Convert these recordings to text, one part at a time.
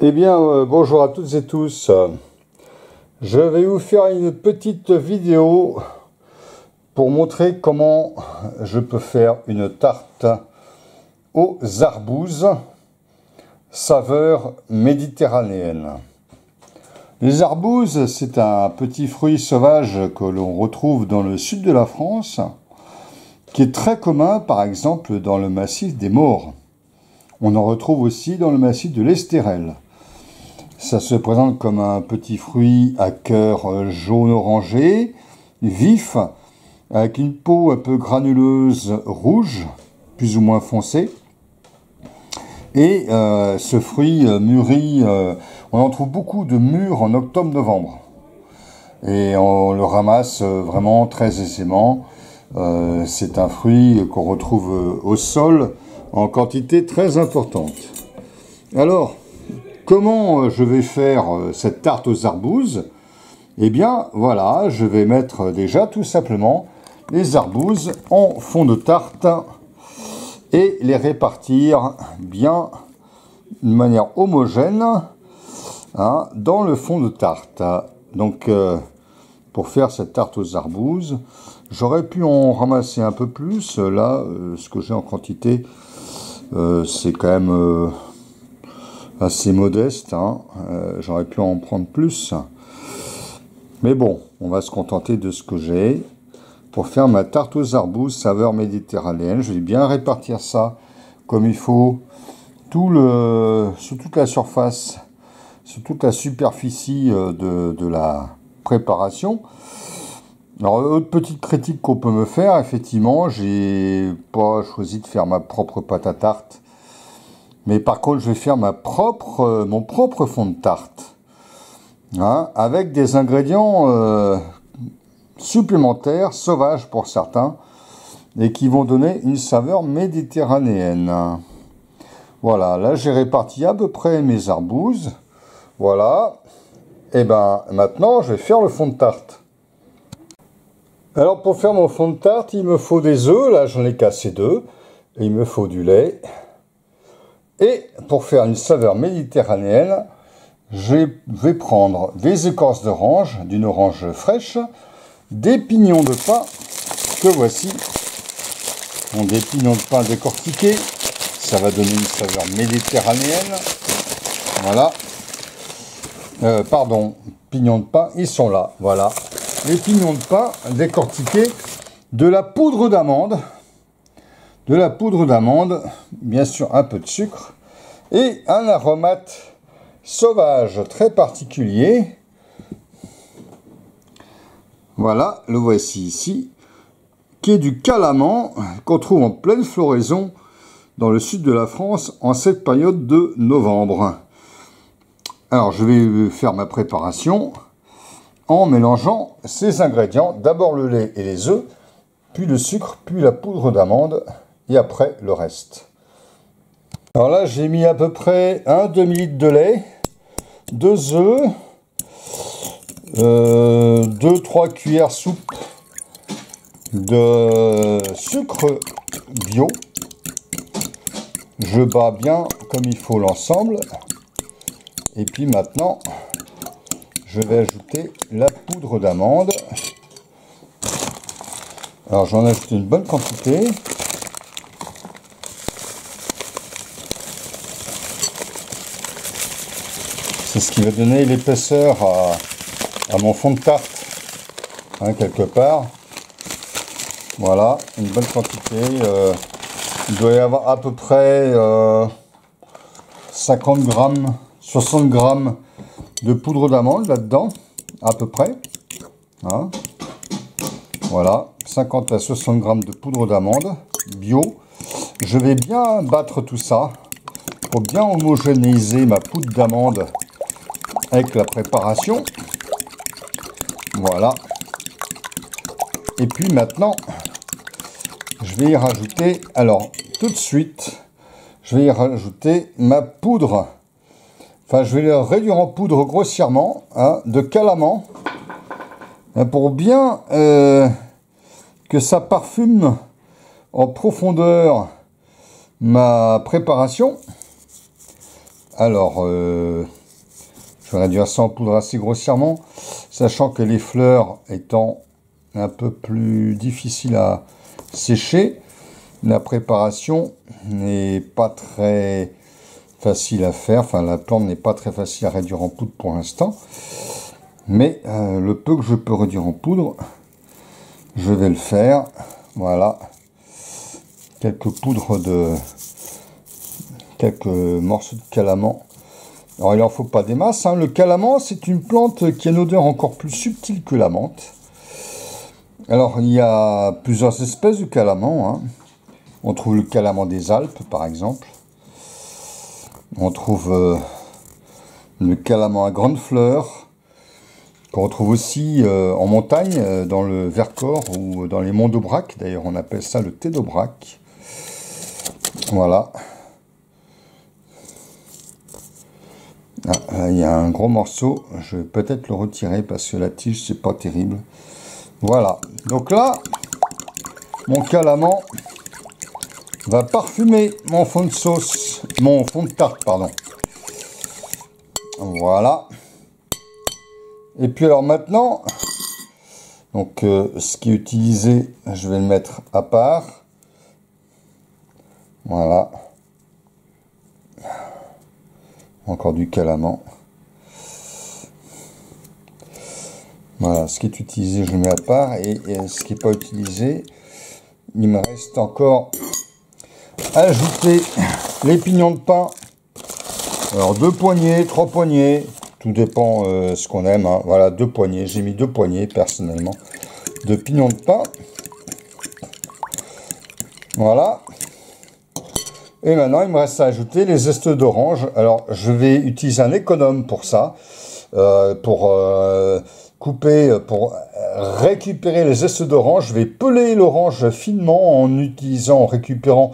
Eh bien, bonjour à toutes et tous. Je vais vous faire une petite vidéo pour montrer comment je peux faire une tarte aux arbouses saveur méditerranéenne. Les arbouses, c'est un petit fruit sauvage que l'on retrouve dans le sud de la France, qui est très commun par exemple dans le massif des Maures. On en retrouve aussi dans le massif de l'Estérel. Ça se présente comme un petit fruit à cœur jaune-orangé, vif, avec une peau un peu granuleuse rouge, plus ou moins foncée. Et ce fruit mûrit, on en trouve beaucoup de mûrs en octobre-novembre. Et on le ramasse vraiment très aisément. C'est un fruit qu'on retrouve au sol en quantité très importante. Alors, comment je vais faire cette tarte aux arbouses? Eh bien, voilà, je vais mettre déjà tout simplement les arbouses en fond de tarte et les répartir bien de manière homogène dans le fond de tarte. Donc, pour faire cette tarte aux arbouses, j'aurais pu en ramasser un peu plus. Là, ce que j'ai en quantité, c'est quand même assez modeste. J'aurais pu en prendre plus. Mais bon, on va se contenter de ce que j'ai. Pour faire ma tarte aux arbouses saveur méditerranéenne, je vais bien répartir ça comme il faut sur toute la surface, sur toute la superficie de la préparation. Alors, autre petite critique qu'on peut me faire, effectivement, j'ai pas choisi de faire ma propre pâte à tarte. Mais par contre, je vais faire mon propre fond de tarte. Avec des ingrédients supplémentaires, sauvages pour certains, et qui vont donner une saveur méditerranéenne. Voilà, là j'ai réparti à peu près mes arbouses. Voilà. Et ben maintenant, je vais faire le fond de tarte. Alors pour faire mon fond de tarte, il me faut des œufs. Là, j'en ai cassé 2. Il me faut du lait. Et pour faire une saveur méditerranéenne, je vais prendre des écorces d'orange, d'une orange fraîche, des pignons de pain, que voici. Bon, des pignons de pain décortiqués, ça va donner une saveur méditerranéenne. Voilà. Pardon, pignons de pain, ils sont là, voilà. Les pignons de pain décortiqués, de la poudre d'amande, bien sûr un peu de sucre, et un aromate sauvage très particulier. Voilà, le voici ici, qui est du calaman, qu'on trouve en pleine floraison dans le sud de la France en cette période de novembre. Alors, je vais faire ma préparation en mélangeant ces ingrédients, d'abord le lait et les œufs, puis le sucre, puis la poudre d'amande, et après le reste. Alors là, j'ai mis à peu près un demi-litre de lait, 2 œufs, 2-3 cuillères soupe de sucre bio. Je bats bien comme il faut l'ensemble. Et puis maintenant, je vais ajouter la poudre d'amande. Alors j'en ajoute une bonne quantité. C'est ce qui va donner l'épaisseur à mon fond de tarte, quelque part. Voilà, une bonne quantité. Il doit y avoir à peu près 50 grammes, 60 grammes de poudre d'amande là-dedans, à peu près. Voilà, 50 à 60 grammes de poudre d'amande bio. Je vais bien battre tout ça pour bien homogénéiser ma poudre d'amande avec la préparation. Voilà. Et puis maintenant, je vais y rajouter, alors tout de suite, je vais y rajouter ma poudre. Enfin, je vais le réduire en poudre grossièrement, de calaman, pour bien que ça parfume en profondeur ma préparation. Alors, je vais réduire ça en poudre assez grossièrement, sachant que les fleurs étant un peu plus difficiles à sécher, la préparation n'est pas très facile à faire. Enfin, la plante n'est pas très facile à réduire en poudre pour l'instant. Mais le peu que je peux réduire en poudre, je vais le faire. Voilà. Quelques morceaux de calaman. Alors, il n'en faut pas des masses, hein. Le calaman, c'est une plante qui a une odeur encore plus subtile que la menthe. Alors, il y a plusieurs espèces de calaman, hein. On trouve le calaman des Alpes, par exemple. On trouve le calaman à grandes fleurs, qu'on retrouve aussi en montagne, dans le Vercors ou dans les monts d'Aubrac. D'ailleurs, on appelle ça le thé d'Aubrac. Voilà. Ah, là, il y a un gros morceau. Je vais peut-être le retirer parce que la tige, c'est pas terrible. Voilà. Donc là, mon calaman va parfumer mon fond de sauce, mon fond de tarte, pardon. Voilà. Et puis alors maintenant, donc ce qui est utilisé, je vais le mettre à part. Voilà. Encore du calaman. Voilà, ce qui est utilisé, je le mets à part. Et ce qui n'est pas utilisé, il me reste encore à ajouter les pignons de pain. Alors 2 poignées, 3 poignées, tout dépend ce qu'on aime, hein. Voilà, 2 poignées, j'ai mis 2 poignées personnellement de pignons de pain. Voilà. Et maintenant, il me reste à ajouter les zestes d'orange. Alors, je vais utiliser un économe pour ça, pour couper, pour récupérer les zestes d'orange. Je vais peler l'orange finement en récupérant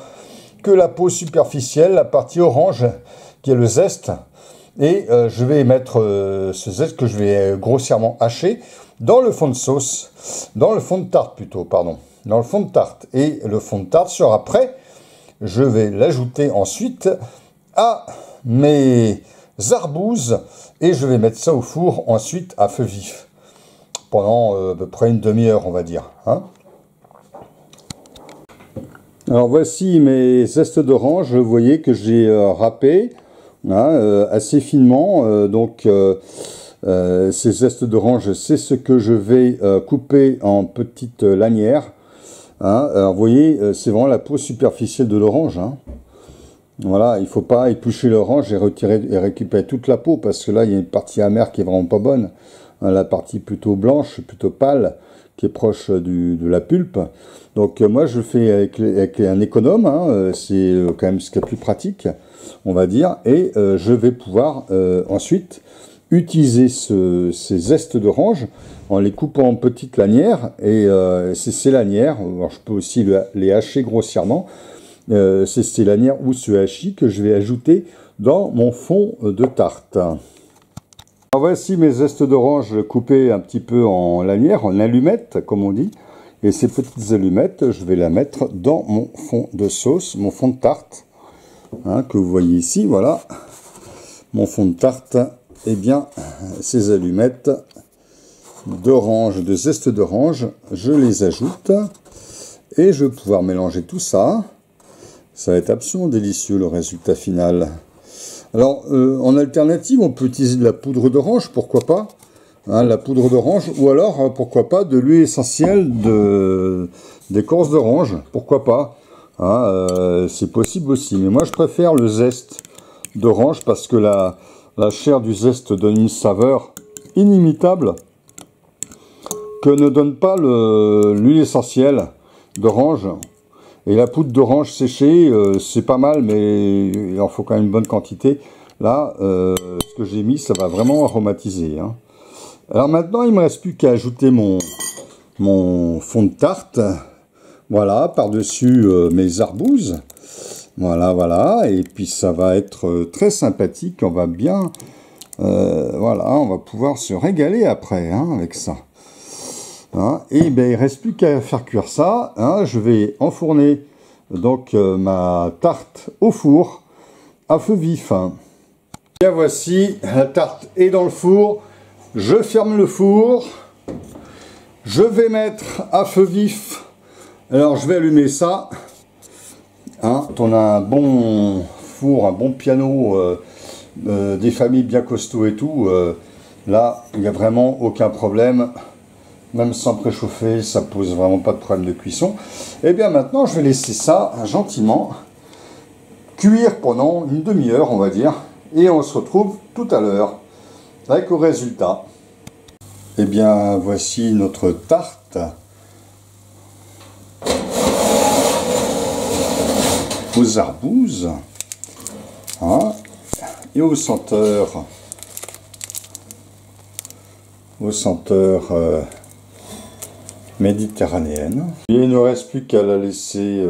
que la peau superficielle, la partie orange, qui est le zeste. Et je vais mettre ce zeste que je vais grossièrement hacher dans le fond de sauce, dans le fond de tarte plutôt, pardon, dans le fond de tarte. Et le fond de tarte sera prêt. Je vais l'ajouter ensuite à mes arbouses et je vais mettre ça au four ensuite à feu vif pendant à peu près une demi-heure, on va dire, hein. Alors voici mes zestes d'orange, vous voyez que j'ai râpé, hein, assez finement. Ces zestes d'orange, c'est ce que je vais couper en petites lanières. Hein, alors vous voyez, c'est vraiment la peau superficielle de l'orange, hein. Voilà, il ne faut pas éplucher l'orange et récupérer toute la peau, parce que là, il y a une partie amère qui est vraiment pas bonne. Hein, la partie plutôt blanche, plutôt pâle, qui est proche de la pulpe. Donc moi, je fais avec un économe, hein, c'est quand même ce qui est plus pratique, on va dire. Et je vais pouvoir ensuite utiliser ces zestes d'orange en les coupant en petites lanières, et c'est ces lanières, alors je peux aussi les hacher grossièrement, c'est ces lanières ou ce hachis que je vais ajouter dans mon fond de tarte. Alors voici mes zestes d'orange coupés un petit peu en lanières, en allumettes comme on dit, et ces petites allumettes, je vais les mettre dans mon fond de sauce, mon fond de tarte, hein, que vous voyez ici, voilà, mon fond de tarte. Eh bien, ces allumettes d'orange, de zeste d'orange, je les ajoute et je vais pouvoir mélanger tout ça. Ça va être absolument délicieux le résultat final. Alors, en alternative, on peut utiliser de la poudre d'orange, pourquoi pas, hein, la poudre d'orange, ou alors, pourquoi pas, de l'huile essentielle d'écorce d'orange, pourquoi pas, hein, c'est possible aussi. Mais moi, je préfère le zeste d'orange parce que la chair du zeste donne une saveur inimitable que ne donne pas l'huile essentielle d'orange. Et la poudre d'orange séchée, c'est pas mal, mais il en faut quand même une bonne quantité. Là, ce que j'ai mis, ça va vraiment aromatiser, hein. Alors maintenant, il ne me reste plus qu'à ajouter mon fond de tarte. Voilà, par-dessus mes arbouses. Voilà, voilà, et puis ça va être très sympathique, on va bien, voilà, on va pouvoir se régaler après, hein, avec ça. Hein, et ben, il ne reste plus qu'à faire cuire ça, hein, je vais enfourner donc ma tarte au four, à feu vif, hein. Bien, voici, la tarte est dans le four. Je ferme le four. Je vais mettre à feu vif. Alors je vais allumer ça. Hein, quand on a un bon four, un bon piano, des familles bien costauds et tout, là il n'y a vraiment aucun problème. Même sans préchauffer, ça pose vraiment pas de problème de cuisson. Et bien maintenant je vais laisser ça gentiment cuire pendant une demi-heure, on va dire. Et on se retrouve tout à l'heure avec le résultat. Et bien voici notre tarte aux arbouses, hein, et aux senteurs méditerranéennes. Et il ne reste plus qu'à la laisser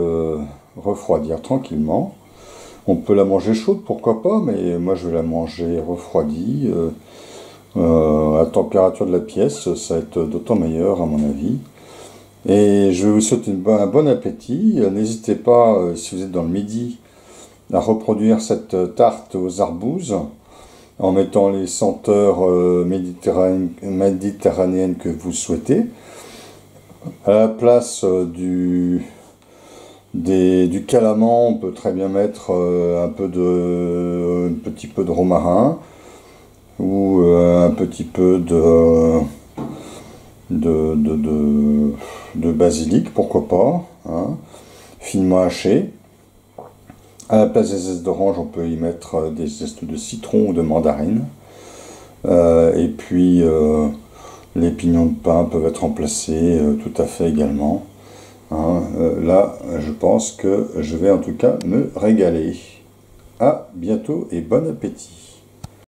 refroidir tranquillement. On peut la manger chaude, pourquoi pas, mais moi je vais la manger refroidie. À la température de la pièce, ça va être d'autant meilleur à mon avis. Et je vais vous souhaiter un bon appétit. N'hésitez pas, si vous êtes dans le midi, à reproduire cette tarte aux arbouses en mettant les senteurs méditerranéennes que vous souhaitez. À la place du calaman, on peut très bien mettre un petit peu de romarin ou un petit peu de basilic, pourquoi pas, hein, finement haché. À la place des zestes d'orange, on peut y mettre des zestes de citron ou de mandarine. Et puis les pignons de pain peuvent être remplacés tout à fait également. Hein, là, je pense que je vais en tout cas me régaler. À bientôt et bon appétit.